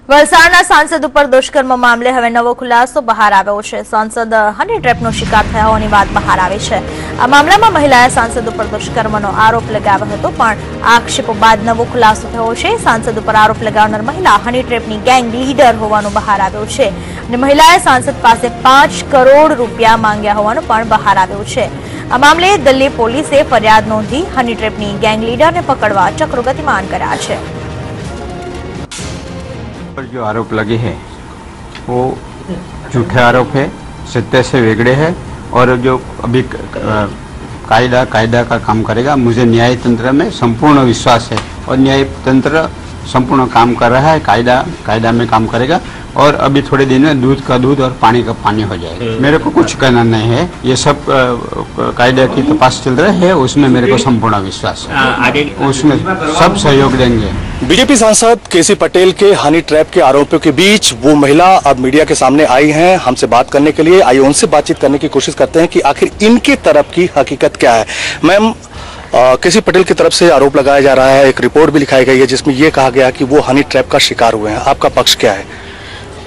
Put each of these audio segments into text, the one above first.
વલસાડના સાંસદ ઉપર દુષ્કર્મ મામલે હવે નવો ખુલાસો બહાર આવ્યો છે। સાંસદ હની ટ્રેપનો શિકાર થયા હોવાની વાત બહાર આવી છે। આ મામલામાં મહિલાએ સાંસદ ઉપર દુષ્કર્મનો આરોપ લગાવ્યો હતો, પણ આક્ષેપો બાદ નવો ખુલાસો થયો છે। સાંસદ ઉપર આરોપ લગાવનાર મહિલા હની ટ્રેપની ગેંગ લીડર હોવાનું બહાર આવ્યું છે અને મહિલાએ સાંસદ પાસે 5 કરોડ રૂપિયા માંગ્યા હોવાનું પણ બહાર આવ્યું છે। આ મામલે દિલ્હી પોલીસે ફરિયાદ નોંધી હની ટ્રેપની ગેંગ લીડરને પકડવા ચક્રો ગતિમાન કર્યા છે। जो आरोप लगे हैं वो झूठे आरोप है, सत्य से वेगड़े हैं और जो अभी कायदा का काम करेगा। मुझे न्याय तंत्र में संपूर्ण विश्वास है और न्याय तंत्र संपूर्ण काम कर रहा है, कायदा में काम करेगा और अभी थोड़े दिन में दूध का दूध और पानी का पानी हो जाएगा। मेरे को कुछ कहना नहीं है, ये सब कायदा की तपास चल रहा है, उसमें मेरे को संपूर्ण विश्वास है, उसमें सब सहयोग देंगे। बीजेपी सांसद केसी पटेल के हनी ट्रैप के आरोपों के बीच वो महिला अब मीडिया के सामने आई हैं हमसे बात करने के लिए। आइए उनसे बातचीत करने की कोशिश करते हैं कि आखिर इनके तरफ की हकीकत क्या है। मैम, केसी पटेल की तरफ से आरोप लगाया जा रहा है, एक रिपोर्ट भी लिखाई गई है जिसमें ये कहा गया कि वो हनी ट्रैप का शिकार हुए हैं। आपका पक्ष क्या है?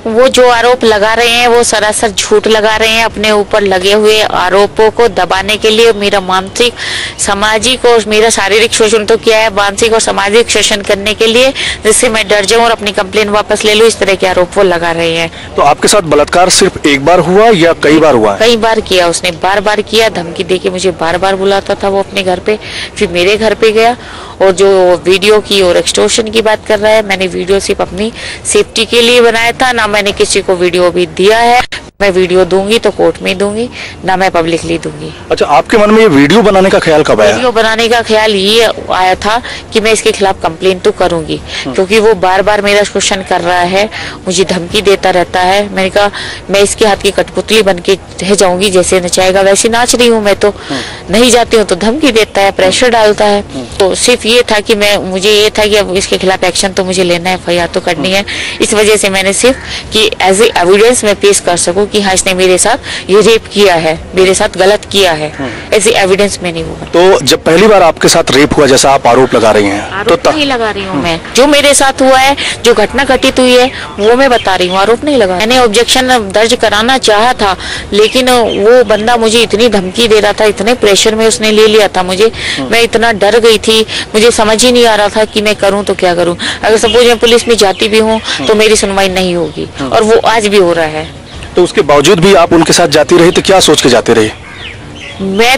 वो जो आरोप लगा रहे हैं वो सरासर झूठ लगा रहे हैं। अपने ऊपर लगे हुए आरोपों को दबाने के लिए मेरा मानसिक, सामाजिक और मेरा शारीरिक शोषण तो किया है, मानसिक और सामाजिक शोषण करने के लिए, जिससे मैं डर जाऊं और अपनी कंप्लेन वापस ले लूं, इस तरह के आरोप वो लगा रहे हैं। तो आपके साथ बलात्कार सिर्फ एक बार हुआ या कई बार हुआ? कई बार किया उसने, बार किया। धमकी देके मुझे बार बुलाता था वो अपने घर पे, फिर मेरे घर पे गया और जो वीडियो की और एक्सटॉर्शन की बात कर रहा है, मैंने वीडियो सिर्फ अपनी सेफ्टी के लिए बनाया था, ना मैंने किसी को वीडियो भी दिया है। मैं वीडियो दूंगी तो कोर्ट में दूंगी, ना मैं पब्लिकली दूंगी। अच्छा, आपके मन में ये वीडियो बनाने का ख्याल कब आया? वीडियो बनाने का ख्याल ये आया था कि मैं इसके खिलाफ कंप्लेन तो करूंगी, क्योंकि वो बार मेरा शोषण कर रहा है, मुझे धमकी देता रहता है। मैंने कहा मैं इसके हाथ की कठपुतली बन के रह जाऊंगी, जैसे नचाएगा वैसे नाच रही हूँ मैं तो, नहीं जाती हूँ तो धमकी देता है, प्रेशर डालता है। तो सिर्फ ये था कि मुझे ये था कि अब इसके खिलाफ एक्शन तो मुझे लेना है, FIR तो करनी है। इस वजह से मैंने सिर्फ कि एज ए एविडेंस में पेश कर सकूं कि हाँ इसने मेरे साथ ये रेप किया है, मेरे साथ गलत किया है, ऐसे एविडेंस में नहीं हुआ। तो जब पहली बार आपके साथ रेप हुआ जैसा आप आरोप लगा रही हैं, आरोप नहीं लगा रही हूँ मैं, जो मेरे साथ हुआ है, जो घटना घटित हुई है वो मैं बता रही हूँ, आरोप नहीं लगा। मैंने ऑब्जेक्शन दर्ज कराना चाहा था, लेकिन वो बंदा मुझे इतनी धमकी दे रहा था, इतने प्रेशर में उसने ले लिया था मुझे, मैं इतना डर गई थी, मुझे समझ ही नहीं आ रहा था कि मैं करूँ तो क्या करूँ। अगर सपोज मैं पुलिस में जाती भी हूँ तो मेरी सुनवाई नहीं होगी, और वो आज भी हो रहा है। तो उसके बावजूद भी आप उनके साथ जाती रही, तो क्या सोच के जाती रही? मैं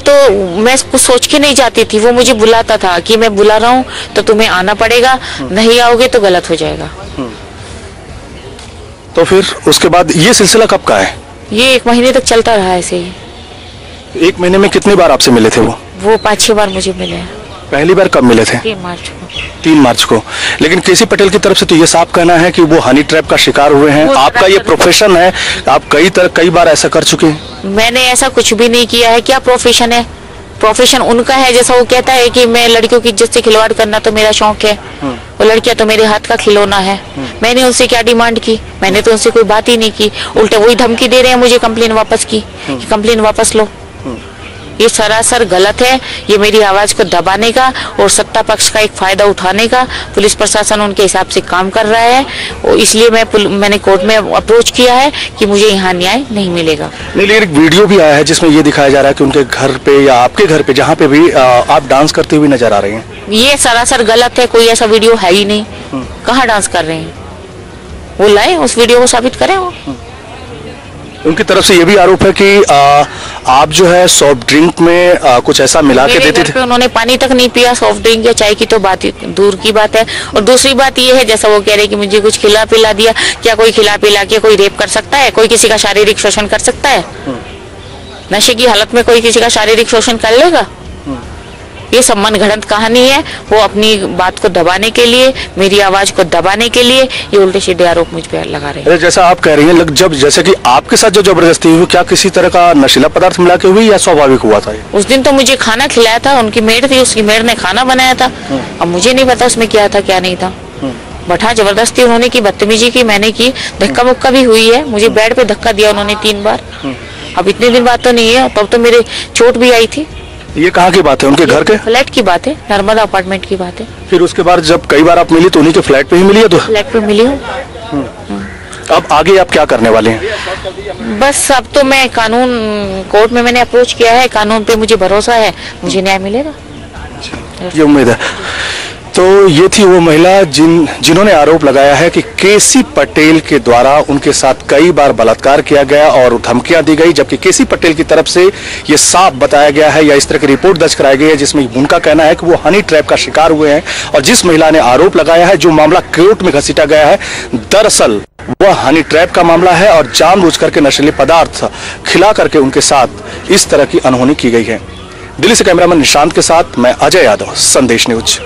कुछ सोच के नहीं जाती थी, वो मुझे बुलाता था कि मैं बुला रहा हूँ तो तुम्हें आना पड़ेगा, नहीं आओगे तो गलत हो जाएगा। तो फिर उसके बाद ये सिलसिला कब का है? ये 1 महीने तक चलता रहा ऐसे ही। 1 महीने में कितनी बार आपसे मिले थे वो? 5-6 बार मुझे मिले। पहली बार कब मिले थे? 3 मार्च को। लेकिन केसी पटेल की तरफ से तो ये साफ कहना है कि वो हनी ट्रैप का शिकार हुए हैं। आपका ये प्रोफेशन है, आप कई बार ऐसा कर चुके हैं। मैंने ऐसा कुछ भी नहीं किया है। क्या प्रोफेशन है? प्रोफेशन उनका है, जैसा वो कहता है कि मैं लड़कियों की इज्जत से खिलवाड़ करना तो मेरा शौक है, वो लड़कियां तो मेरे हाथ का खिलौना है। मैंने उनसे क्या डिमांड की? मैंने तो उनसे कोई बात ही नहीं की, उल्टे वही धमकी दे रहे हैं मुझे कंप्लेन वापस की, कंप्लेन वापस लो। ये सरासर गलत है, ये मेरी आवाज को दबाने का और सत्ता पक्ष का एक फायदा उठाने का पुलिस प्रशासन उनके हिसाब से काम कर रहा है, और इसलिए मैंने कोर्ट में अप्रोच किया है कि मुझे यहाँ न्याय नहीं मिलेगा। नहीं, लेकिन एक वीडियो भी आया है जिसमें ये दिखाया जा रहा है कि उनके घर पे या आपके घर पे जहाँ पे भी आप डांस करते हुए नजर आ रही हैं। ये सरासर गलत है, कोई ऐसा वीडियो है ही नहीं। कहाँ डांस कर रहे हैं? वो लाए उस वीडियो को साबित करें। वो उनकी तरफ से ये भी आरोप है कि आप जो है सॉफ्ट ड्रिंक में कुछ ऐसा मिला के देते थे। उन्होंने पानी तक नहीं पिया, सॉफ्ट ड्रिंक या चाय की तो बात दूर की बात है। और दूसरी बात ये है, जैसा वो कह रहे कि मुझे कुछ खिला पिला दिया, क्या कोई खिला पिला के कोई रेप कर सकता है? कोई किसी का शारीरिक शोषण कर सकता है? नशे की हालत में कोई किसी का शारीरिक शोषण कर लेगा? ये सब मनगढ़ंत कहानी है। वो अपनी बात को दबाने के लिए, मेरी आवाज को दबाने के लिए ये उल्टे सीधे आरोप मुझ पे लगा रहे हैं। जैसा आप कह रही हैं, जब जैसे कि आपके साथ जो जबरदस्ती हुई, क्या किसी तरह का नशीला पदार्थ मिला के हुई या स्वाभाविक हुआ था? उस दिन तो मुझे खाना खिलाया था, उनकी मेड थी, उसकी मेड ने खाना बनाया था। अब मुझे नहीं पता उसमें क्या था क्या नहीं था, बट हाँ जबरदस्ती उन्होंने की, बदतमीजी की मैंने की, धक्का मुक्का भी हुई है, मुझे बेड पे धक्का दिया उन्होंने 3 बार। अब इतने दिन बाद तो नहीं है, तब तो मेरे चोट भी आई थी। ये कहाँ की बात है? उनके घर के फ्लैट की बात है, नर्मदा अपार्टमेंट की बात है। फिर उसके बाद जब कई बार आप मिली तो उन्हीं के फ्लैट पे ही मिली है? तो फ्लैट पे मिली हूँ। अब आगे आप क्या करने वाले हैं? बस अब तो मैं कानून कोर्ट में मैंने अप्रोच किया है, कानून पे मुझे भरोसा है, मुझे न्याय मिलेगा, ये उम्मीद है। तो ये थी वो महिला जिन्होंने आरोप लगाया है कि केसी पटेल के द्वारा उनके साथ कई बार बलात्कार किया गया और धमकियां दी गई, जबकि केसी पटेल की तरफ से ये साफ बताया गया है या इस तरह की रिपोर्ट दर्ज कराई गई है जिसमें उनका कहना है कि वो हनी ट्रैप का शिकार हुए हैं। और जिस महिला ने आरोप लगाया है, जो मामला कोर्ट में घसीटा गया है, दरअसल वह हनी ट्रैप का मामला है और जानबूझ करके नशीले पदार्थ खिला करके उनके साथ इस तरह की अनहोनी की गई है। दिल्ली से कैमरामैन निशांत के साथ मैं अजय यादव, संदेश न्यूज।